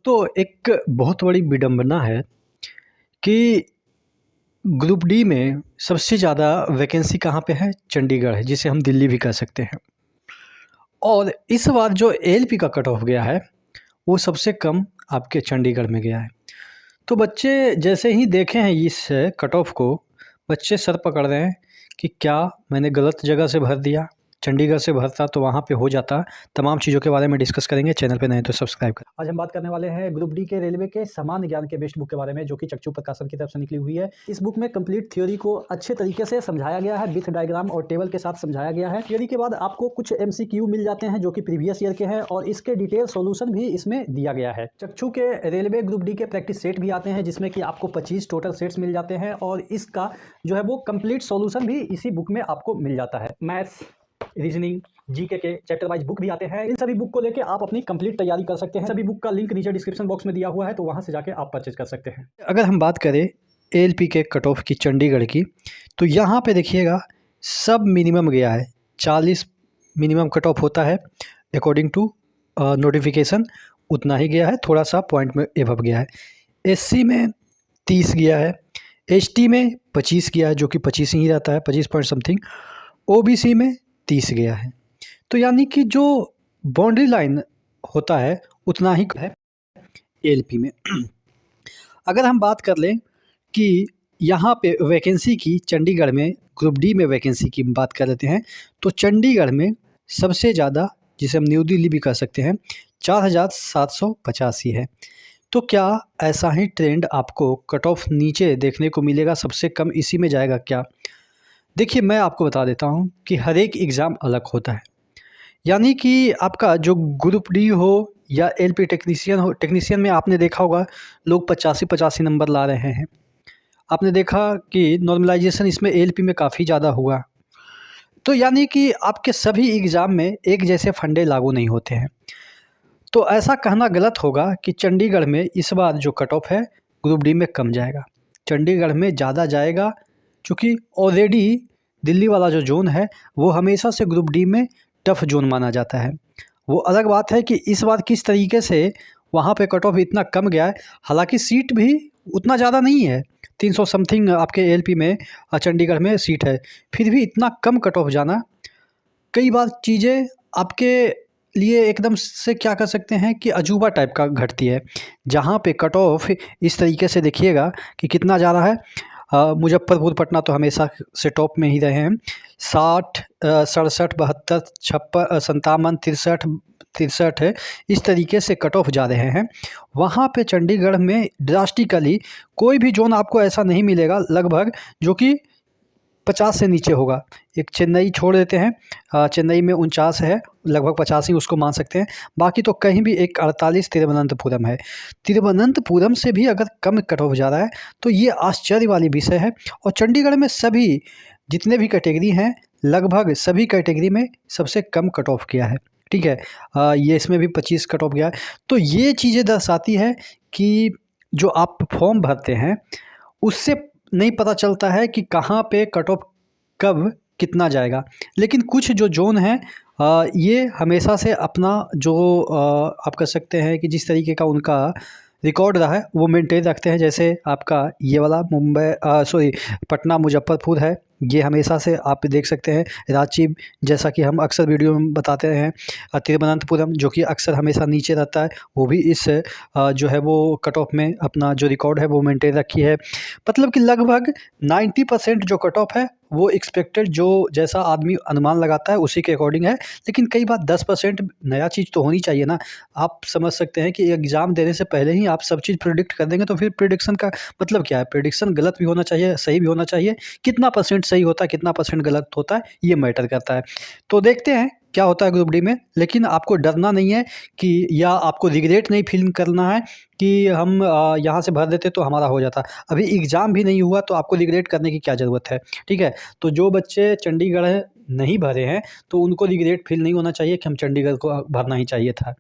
तो एक बहुत बड़ी विडंबना है कि ग्रुप डी में सबसे ज़्यादा वैकेंसी कहाँ पे है? चंडीगढ़ है, जिसे हम दिल्ली भी कह सकते हैं। और इस बार जो एएलपी का कट ऑफ गया है, वो सबसे कम आपके चंडीगढ़ में गया है। तो बच्चे जैसे ही देखे हैं इस कट ऑफ को, बच्चे सर पकड़ रहे हैं कि क्या मैंने गलत जगह से भर दिया? चंडीगढ़ से भरता तो वहाँ पे हो जाता। तमाम चीज़ों के बारे में डिस्कस करेंगे। चैनल पे नए हैं तो सब्सक्राइब करें। आज हम बात करने वाले हैं ग्रुप डी के रेलवे के सामान्य ज्ञान के बेस्ट बुक के बारे में, जो कि चक्षु प्रकाशन की तरफ से निकली हुई है। इस बुक में कंप्लीट थ्योरी को अच्छे तरीके से समझाया गया है, विथ डायग्राम और टेबल के साथ समझाया गया है। थ्योरी के बाद आपको कुछ एमसीक्यू मिल जाते हैं जो कि प्रीवियस ईयर के हैं, और इसके डिटेल सॉल्यूशन भी इसमें दिया गया है। चक्षु के रेलवे ग्रुप डी के प्रैक्टिस सेट भी आते हैं, जिसमें कि आपको 25 टोटल सेट्स मिल जाते हैं, और इसका जो है वो कंप्लीट सॉल्यूशन भी इसी बुक में आपको मिल जाता है। मैथ्स, रीजनिंग, जीके के चैप्टर वाइज बुक भी आते हैं। इन सभी बुक को लेके आप अपनी कंप्लीट तैयारी कर सकते हैं। सभी बुक का लिंक नीचे डिस्क्रिप्शन बॉक्स में दिया हुआ है, तो वहां से जाके आप परचेज कर सकते हैं। अगर हम बात करें एएलपी के कट ऑफ की चंडीगढ़ की, तो यहाँ पे देखिएगा सब मिनिमम गया है। 40 मिनिमम कट ऑफ होता है अकॉर्डिंग टू नोटिफिकेशन, उतना ही गया है, थोड़ा सा पॉइंट में एवब गया है। एससी में 30 गया है, एसटी में 25 गया है, जो कि 25 ही रहता है, 25 पॉइंट समथिंग। ओबीसी में 30 गया है। तो यानी कि जो बाउंड्री लाइन होता है उतना ही है एएलपी में। अगर हम बात कर लें कि यहाँ पे वैकेंसी की चंडीगढ़ में, ग्रुप डी में वैकेंसी की बात कर लेते हैं, तो चंडीगढ़ में सबसे ज़्यादा, जिसे हम न्यू दिल्ली भी कह सकते हैं, 4785 है। तो क्या ऐसा ही ट्रेंड आपको कट ऑफ नीचे देखने को मिलेगा? सबसे कम इसी में जाएगा क्या? देखिए, मैं आपको बता देता हूँ कि हर एक एग्ज़ाम अलग होता है। यानी कि आपका जो ग्रुप डी हो या एलपी टेक्नीशियन हो, टेक्नीशियन में आपने देखा होगा लोग 85-85 नंबर ला रहे हैं। आपने देखा कि नॉर्मलाइजेशन इसमें एएलपी में काफ़ी ज़्यादा हुआ। तो यानी कि आपके सभी एग्ज़ाम में एक जैसे फंडे लागू नहीं होते हैं। तो ऐसा कहना गलत होगा कि चंडीगढ़ में इस बार जो कट ऑफ है ग्रुप डी में कम जाएगा। चंडीगढ़ में ज़्यादा जाएगा, क्योंकि ऑलरेडी दिल्ली वाला जो जोन है वो हमेशा से ग्रुप डी में टफ जोन माना जाता है। वो अलग बात है कि इस बार किस तरीके से वहाँ पे कट ऑफ इतना कम गया है। हालांकि सीट भी उतना ज़्यादा नहीं है, 300 समथिंग आपके एएलपी में चंडीगढ़ में सीट है, फिर भी इतना कम कट ऑफ जाना, कई बार चीज़ें आपके लिए एकदम से क्या कर सकते हैं कि अजूबा टाइप का घटती है। जहाँ पे कट ऑफ इस तरीके से देखिएगा कि कितना जा रहा है। मुजफ्फरपुर, पटना तो हमेशा से टॉप में ही रहे हैं। 60, 67, 72, 56, 57, 63, 63 है, इस तरीके से कट ऑफ जा रहे हैं। वहाँ पे चंडीगढ़ में ड्रास्टिकली कोई भी जोन आपको ऐसा नहीं मिलेगा लगभग जो कि 50 से नीचे होगा। एक चेन्नई छोड़ देते हैं, चेन्नई में 49 है, लगभग 50 ही उसको मान सकते हैं। बाकी तो कहीं भी एक 48 तिरुवनंतपुरम है। तिरुवनंतपुरम से भी अगर कम कट ऑफ जा रहा है तो ये आश्चर्य वाली विषय है। और चंडीगढ़ में सभी जितने भी कैटेगरी हैं, लगभग सभी कैटेगरी में सबसे कम कट ऑफ किया है। ठीक है, ये इसमें भी 25 कट ऑफ गया है। तो ये चीज़ें दर्शाती है कि जो आप फॉर्म भरते हैं उससे नहीं पता चलता है कि कहाँ पे कट ऑफ कब कितना जाएगा। लेकिन कुछ जो जोन हैं, ये हमेशा से अपना जो आप कह सकते हैं कि जिस तरीके का उनका रिकॉर्ड रहा है वो मेंटेन रखते हैं। जैसे आपका ये वाला पटना मुजफ्फरपुर है, ये हमेशा से आप देख सकते हैं। रांची, जैसा कि हम अक्सर वीडियो में बताते हैं, तिरुवनंतपुरम जो कि अक्सर हमेशा नीचे रहता है, वो भी इस जो है वो कट ऑफ में अपना जो रिकॉर्ड है वो मेंटेन रखी है। मतलब कि लगभग 90% जो कट ऑफ है वो एक्सपेक्टेड, जो जैसा आदमी अनुमान लगाता है उसी के अकॉर्डिंग है। लेकिन कई बार 10% नया चीज़ तो होनी चाहिए ना। आप समझ सकते हैं कि एग्ज़ाम देने से पहले ही आप सब चीज़ प्रिडिक्ट कर देंगे, तो फिर प्रिडिक्शन का मतलब क्या है? प्रिडिक्शन गलत भी होना चाहिए, सही भी होना चाहिए। कितना परसेंट सही होता है, कितना परसेंट गलत होता है, ये मैटर करता है। तो देखते हैं क्या होता है ग्रुप डी में। लेकिन आपको डरना नहीं है कि, या आपको रिग्रेट नहीं फील करना है कि हम यहाँ से भर देते तो हमारा हो जाता। अभी एग्ज़ाम भी नहीं हुआ तो आपको रिग्रेट करने की क्या ज़रूरत है? ठीक है, तो जो बच्चे चंडीगढ़ नहीं भरे हैं तो उनको रिग्रेट फील नहीं होना चाहिए कि हम चंडीगढ़ को भरना ही चाहिए था।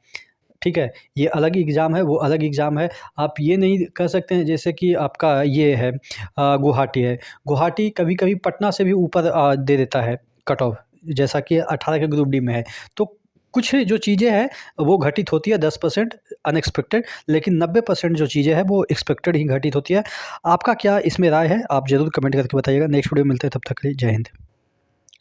ठीक है, ये अलग एग्ज़ाम है, वो अलग एग्ज़ाम है। आप ये नहीं कह सकते हैं जैसे कि आपका ये है गुवाहाटी है। गुवाहाटी कभी-कभी पटना से भी ऊपर दे देता है कट ऑफ, जैसा कि 18 के ग्रुप डी में है। तो कुछ जो चीज़ें हैं वो घटित होती है 10% अनएक्सपेक्टेड, लेकिन 90% जो चीज़ें हैं वो एक्सपेक्टेड ही घटित होती है। आपका क्या इसमें राय है? आप ज़रूर कमेंट करके बताइएगा। नेक्स्ट वीडियो में मिलते हैं, तब तक के लिए जय हिंद।